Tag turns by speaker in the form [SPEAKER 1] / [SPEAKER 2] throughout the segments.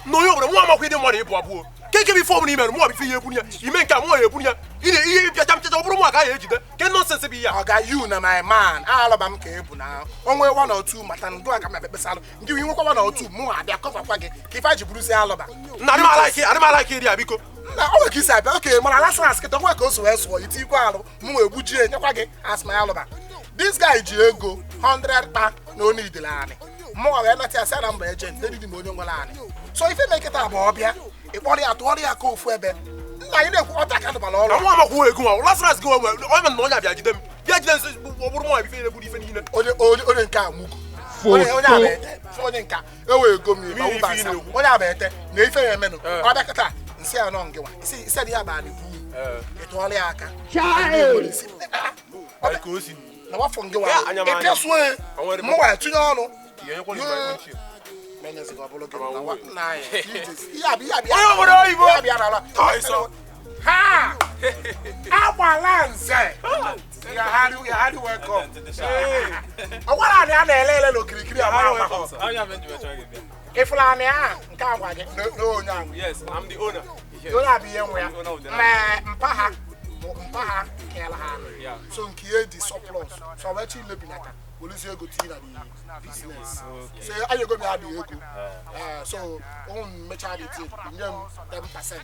[SPEAKER 1] No, you don't want to money, Babu. Can't give me 4 minutes more if you make a more. You jump to the Bruma. Can nonsense be. I got you, my man. Alabama cable now. Only 1 or 2, Matan, do I come at the salon? Do you want 1 or 2 more? They are covered. If I Bruce Alabama. No, I don't like it. I don't like it, because. Okay, my last ask it. Don't work also elsewhere. It's equal. More would you ask my Alabama. This guy, Diego, 100 back, no need the line. More than I said, I'm agent, they didn't know line. So if you make it up, Bobia, if only at what I call for them, I know what I can't about all. I want to go. Let's go. I'm not going to them. Judges over my favorite good evening. Only come. Foninka, oh, go me. What I bet, Nathan, men, Abacata, and say, I'm going. See, said the Abani. It's only a car. I could see. Now, from you, I guess where more to know. Many ago, ha! Our land, sir. How do you welcome? What are the little cricket? If I no, yes, I'm the owner. You'll have be anywhere. Mpaha, yeah. So, Kia the surplus. So, what you living at? Will you say good tea business? Say, are you going to have the echo? So, on maturity, 10%.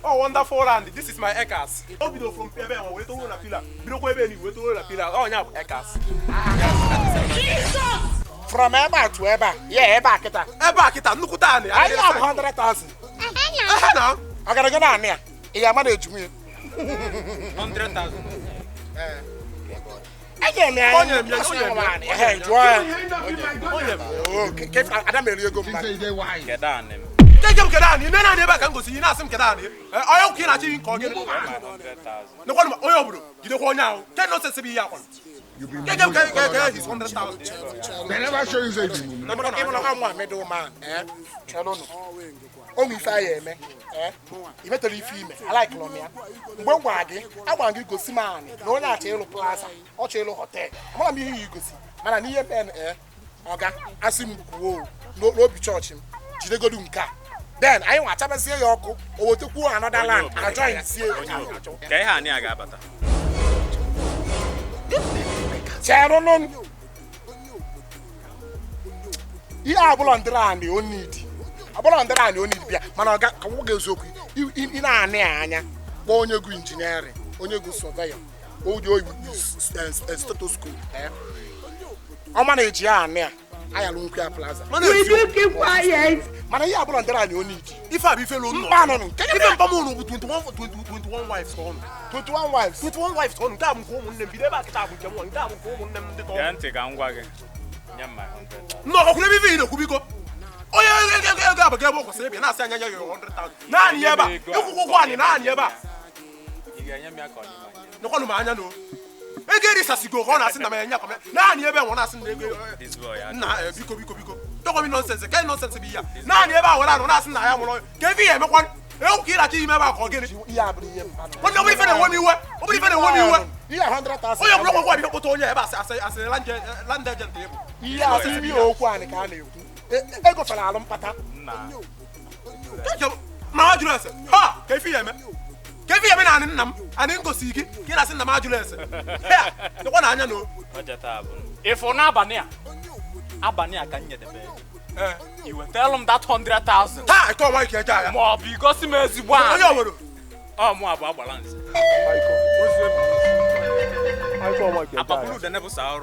[SPEAKER 1] Oh, wonderful land. This is my acres. Obido from Pebe and we to a pillar. Biroquebe, we to a pillar. Oh, now acres. From Eba to Eba. Yeah, Ebaketa. Ebaketa, Nukutani. I have 100,000. I gotta go down there. I manage me. 100,000. Again, get down. Take him down. You never can go see him down here. I okay, I think call him 100,000. No one, Onye Obodo. You don't want now. Can not say be happen. You bring him his 100,000. They never show you anything. No one can middle man. I don't know. Only fire, man. You better leave female. I like Lomia. One waggy, I want you to go see man. No, not Chelo Plaza or Chelo Hotel. I want me you go see. Man, I need a pen. Okay, I see him go. No, be church him. She go do nka. Then I want to see your or to go another land. I try to see. Okay, honey, I got better. Charon, you are volunteering the only need. I volunteer only need. Man, I got in Anya, born your green engineering, on your good surveyor, old status school. I manage Anya. I am Lumpia Plaza. You keep quiet. Man, I have volunteer need. If I be fellow, no, can you come with 21 wives on 21 wives? 21 wives on damn home and be back to one damn home and them the wagon. No, let me be the Kubico. Oh, yeah, I got a girl was saying, and I sang you 100,000. None yeba, you go one in Anyaba. No one man, no. Again, this has to go on as in the man. Now, you ever want us in this boy. Nah, Bico. Don't be nonsense. Can't nonsense be here. Now, you ever want us in the Amon. Gave him one. Don't kill a team about forgetting. But nobody for the one you were. Nobody for the one you were. You are 100,000. Oh, you know what you put on your bus as a land agent. Yeah, I see you. I go for Alam Pata. Now, address. Ha! Give me a man and then go see it. Get us in the modulars. The one I know. If for Abania can get the bed, you will tell them that 100,000. I call my cat more because he makes one. Oh, more about balance. I call my cat. The never saw.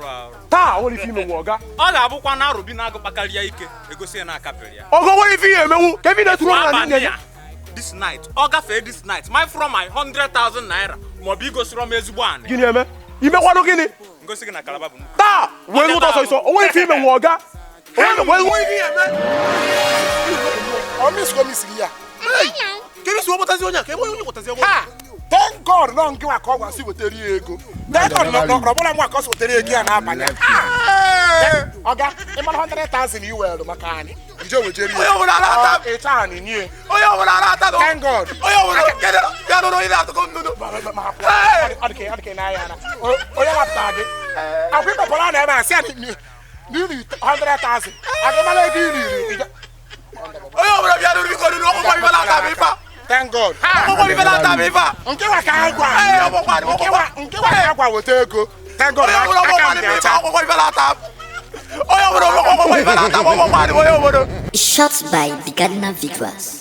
[SPEAKER 1] Ta, only female walker. All I have 1 hour Binago Bacalia, a go see an acapelia. Oh, go away, female. Give me that one. This night, August this night, my from my 100,000 naira. Mobigos from is one. Guinea, you may want to get it. Go sing a calabash. Ta! Well, what also away female walker. Well, wait here, man. Oh, Miss Commissia. Give us what does your thank God, long give a call and see what they go. Thank God, no problem. What cost what they again.
[SPEAKER 2] Oga, ịmara 100,000 iwelu maka anyị. Ije wejeri.
[SPEAKER 1] Onye ọbụla na-ata.
[SPEAKER 2] Ịta anyị nie.
[SPEAKER 1] Onye ọbụla na-ata.
[SPEAKER 2] Thank God.
[SPEAKER 1] Onye ọbụla ya nụrụ ile atụkọ nnụnụ.
[SPEAKER 2] Ọdịke na ya na. Onye lapụta gị. Akwụ ịkpọpụla na ebe a sị anyị n'iri 100,000. Agịmala ego iri.
[SPEAKER 1] Onye ọbụla bịa nụrụ biko nụrụ ọkpụkpọ ife na-ata m ife.
[SPEAKER 2] Thank God.
[SPEAKER 1] Ọkpụkpọ ife na-ata m ife.
[SPEAKER 2] Nkewa ka agwa. Nkewa ka agwa weta ego. Thank God.
[SPEAKER 3] Shot by the Cardinal Victoires.